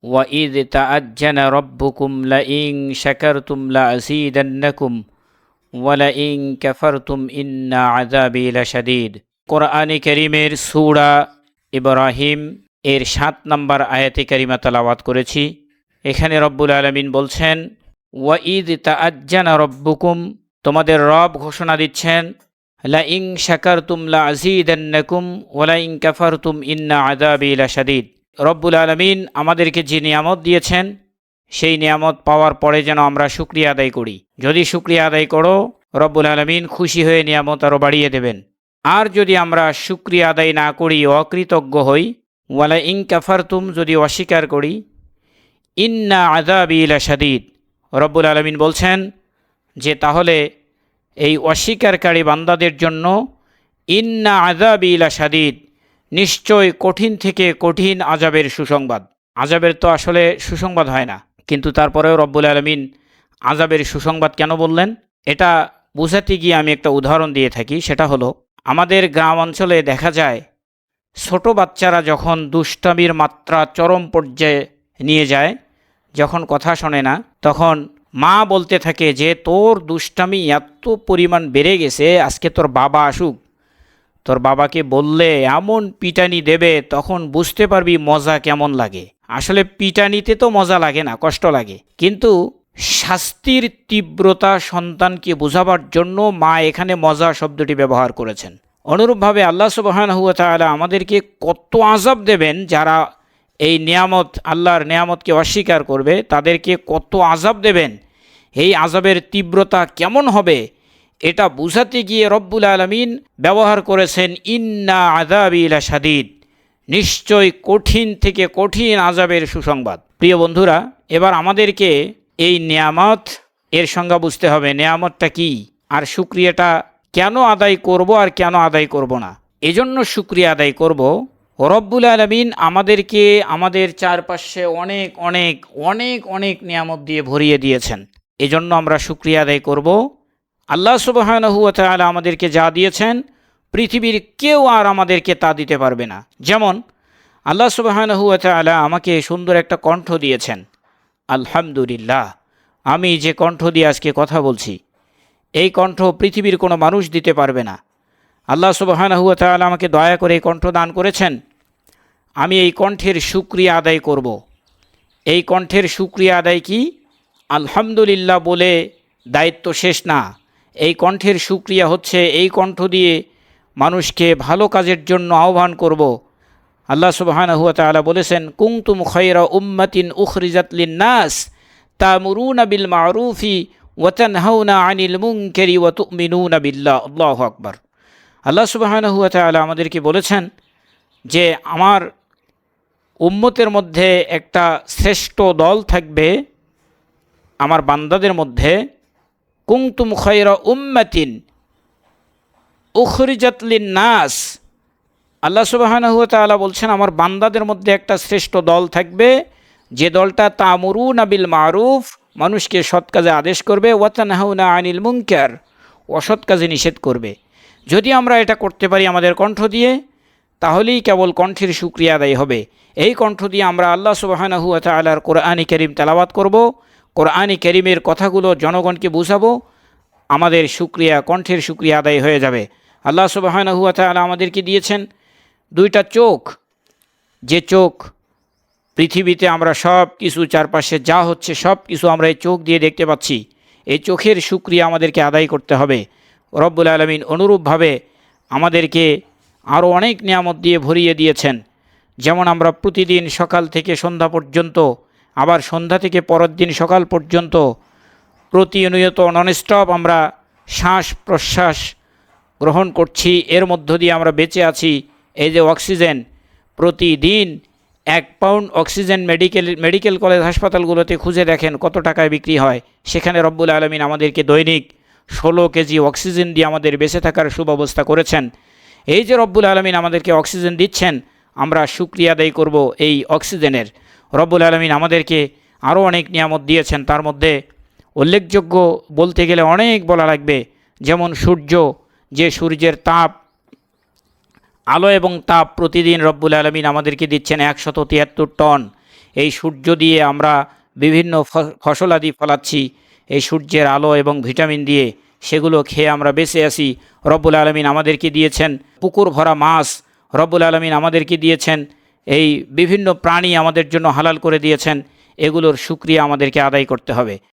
وَإِذْ تَأَذَّنَ رَبُّكُمْ لَئِن شَكَرْتُمْ لَأَزِيدَنَّكُمْ وَلَئِن كَفَرْتُمْ إِنَّ عَذَابِي لَشَدِيدٌ। কোরআনে কারীমের সূরা ইব্রাহিম এর ৭ নম্বর আয়াতে কারিমা তেলাওয়াত করেছি। এখানে রব্বুল আলামিন বলছেন, ওয়াইদ তাআজ্জানা রব্বুকুম, তোমাদের রব ঘোষণা দিচ্ছেন, লাইন শাকারতুম লাযীদান্নাকুম ওয়ালাইন কাফারতুম ইন্না আযাবি লাশাদীদ। রব্বুল আলামিন আমাদেরকে যে নিয়ামত দিয়েছেন সেই নিয়ামত পাওয়ার পরে যেন আমরা শুকরিয়া আদায় করি। যদি শুকরিয়া আদায় করো, রব্বুল আলামিন খুশি হয়ে নিয়ামত আরও বাড়িয়ে দেবেন। আর যদি আমরা শুকরিয়া আদায় না করি, অকৃতজ্ঞ হই, ওয়ালাইন কাফারতুম, যদি অস্বীকার করি, ইন্না আযাবি লাশাদীদ, রব্বুল আলামিন বলছেন যে তাহলে এই অস্বীকারী বান্দাদের জন্য ইন্না আযাবি লাশাদীদ, নিশ্চয় কঠিন থেকে কঠিন আযাবের সুসংবাদ। আযাবের তো আসলে সুসংবাদ হয় না, কিন্তু তারপরেও রব্বুল আলামিন আযাবের সুসংবাদ কেন বললেন, এটা বোঝাতে গিয়ে আমি একটা উদাহরণ দিয়ে থাকি। সেটা হলো, আমাদের গ্রাম অঞ্চলে দেখা যায় ছোট বাচ্চারা যখন দুষ্টামির মাত্রা চরম পর্যায়ে নিয়ে যায়, যখন কথা শোনে না, তখন মা বলতে থাকে যে তোর দুষ্টামি এত পরিমাণ বেড়ে গেছে, আজকে তোর বাবা আসুক, তোর বাবাকে বললে এমন পিটানি দেবে, তখন বুঝতে পারবি মজা কেমন লাগে। আসলে পিটানিতে তো মজা লাগে না, কষ্ট লাগে, কিন্তু শাস্তির তীব্রতা সন্তানকে বোঝাবার জন্য মা এখানে মজা শব্দটি ব্যবহার করেছেন। অনুরূপভাবে আল্লাহ সুবহানাহু ওয়া তাআলা আমাদেরকে কত আযাব দেবেন, যারা এই নিয়ামত, আল্লাহর নিয়ামতকে অস্বীকার করবে, তাদেরকে কত আযাব দেবেন, এই আযাবের তীব্রতা কেমন হবে, এটা বুঝাতে গিয়ে রব্বুল আলামিন ব্যবহার করেছেন ইন্না আযাবি লাশাদীদ, নিশ্চয় কঠিন থেকে কঠিন আযাবের সুসংবাদ। প্রিয় বন্ধুরা, এবার আমাদেরকে এই নিয়ামত এর সংজ্ঞা বুঝতে হবে, নিয়ামতটা কি, আর শুকরিয়াটা কেন আদায় করব আর কেন আদায় করব না। এজন্য শুকরিয়া আদায় করব, রব্বুল আলামিন আমাদেরকে আমাদের চারপাশে অনেক অনেক অনেক অনেক নিয়ামত দিয়ে ভরিয়ে দিয়েছেন। এজন্য আমরা শুকরিয়া আদায় করব। আল্লাহ সুবহানাহু ওয়া তাআলা আমাদেরকে যা দিয়েছেন, পৃথিবীর কেউ আর আমাদেরকে তা দিতে পারবে না। যেমন আল্লাহ সুবহানাহু ওয়া তাআলা আমাকে সুন্দর একটা কণ্ঠ দিয়েছেন, আলহামদুলিল্লাহ। আমি যে কণ্ঠ দিয়ে আজকে কথা বলছি, এই কণ্ঠ পৃথিবীর কোনো মানুষ দিতে পারবে না। আল্লাহ সুবহানাহু ওয়া তাআলা আমাকে দয়া করে এই কণ্ঠ দান করেছেন, আমি এই কণ্ঠের শুকরিয়া আদায় করব। এই কণ্ঠের শুকরিয়া আদায় কি? আলহামদুলিল্লাহ বলে দায়িত্ব শেষ না। এই কণ্ঠের শুকরিয়া হচ্ছে এই কণ্ঠ দিয়ে মানুষকে ভালো কাজের জন্য আহ্বান করব। আল্লাহ সুবহানাহু ওয়া তাআলা বলেছেন, কুনতুম খায়রা উম্মাতিন উখরিজাত লিন-নাস তা'মুরুনা বিল মা'রুফি ওয়া তানহাউনা আনিল মুনকারি ওয়া তু'মিনুনা বিল্লাহ। আল্লাহু আকবার। আল্লাহ সুবহানাহু ওয়া তাআলা আমাদেরকে বলেছেন যে আমার উম্মতের মধ্যে একটা শ্রেষ্ঠ দল থাকবে, আমার বান্দাদের মধ্যে, কুনতুম খায়রা উম্মাতিন উখরিজাত লিন-নাস। আল্লাহ সুবহানাহু ওয়া তাআলা বলছেন আমার বান্দাদের মধ্যে একটা শ্রেষ্ঠ দল থাকবে, যে দলটা তা'মুরুনা বিল মা'রুফ, মানুষকে সৎ কাজে আদেশ করবে, ওয়া তানহাউনা আনিল মুনকার, অসৎ কাজে নিষেধ করবে। যদি আমরা এটা করতে পারি আমাদের কণ্ঠ দিয়ে, তাহলেই কেবল কণ্ঠের শুকরিয়া আদায় হবে। এই কণ্ঠ দিয়ে আমরা আল্লাহ সুবহানাহু ওয়া তাআলার কোরআনে কারীম তেলাওয়াত করব, কোরআনে কারীমের কথাগুলো জনগণকে বুঝাবো, আমাদের শুকরিয়া, কণ্ঠের শুকরিয়া আদায় হয়ে যাবে। আল্লাহ সুবহানাহু ওয়া তাআলা আমাদেরকে দিয়েছেন দুইটা চোখ, যে চোখ পৃথিবীতে আমরা সব কিছু, চারপাশে যা হচ্ছে সব কিছু আমরা এই চোখ দিয়ে দেখতে পাচ্ছি। এই চোখের শুকরিয়া আমাদেরকে আদায় করতে হবে। রব্বুল আলামিন অনুরূপভাবে আমাদেরকে আরও অনেক নিয়ামত দিয়ে ভরিয়ে দিয়েছেন। যেমন আমরা প্রতিদিন সকাল থেকে সন্ধ্যা পর্যন্ত, আবার সন্ধ্যা থেকে পরের দিন সকাল পর্যন্ত প্রতিনিয়ত ননস্টপ আমরা শ্বাস প্রশ্বাস গ্রহণ করছি, এর মধ্য দিয়ে আমরা বেঁচে আছি। এই যে অক্সিজেন, প্রতিদিন 1 পাউন্ড অক্সিজেন মেডিকেল কলেজ হাসপাতালগুলোতে খুঁজে দেখেন কত টাকায় বিক্রি হয়। সেখানে রব্বুল আলামিন আমাদেরকে দৈনিক 16 কেজি অক্সিজেন দিয়ে আমাদের বেঁচে থাকার সুব্যবস্থা করেছেন। এই যে রব্বুল আলামিন আমাদেরকে অক্সিজেন দিচ্ছেন, আমরা শুকরিয়া আদায় করব এই অক্সিজেনের। রব্বুল আলামিন আমাদেরকে আরও অনেক নিয়ামত দিয়েছেন, তার মধ্যে উল্লেখযোগ্য বলতে গেলে অনেক বলা লাগবে। যেমন সূর্য, যে সূর্যের তাপ, আলো এবং তাপ প্রতিদিন রব্বুল আলামিন আমাদেরকে দিচ্ছেন 173 টন। এই সূর্য দিয়ে আমরা বিভিন্ন ফসলাদি ফলাচ্ছি, এই সূর্যের আলো এবং ভিটামিন দিয়ে সেগুলো খেয়ে আমরা বেঁচে আছি। রব্বুল আলামিন আমাদেরকে দিয়েছেন পুকুর ভরা মাছ, রব্বুল আলামিন আমাদেরকে দিয়েছেন এই বিভিন্ন প্রাণী আমাদের জন্য হালাল করে দিয়েছেন। এগুলোর শুকরিয়া আমাদেরকে আদায় করতে হবে।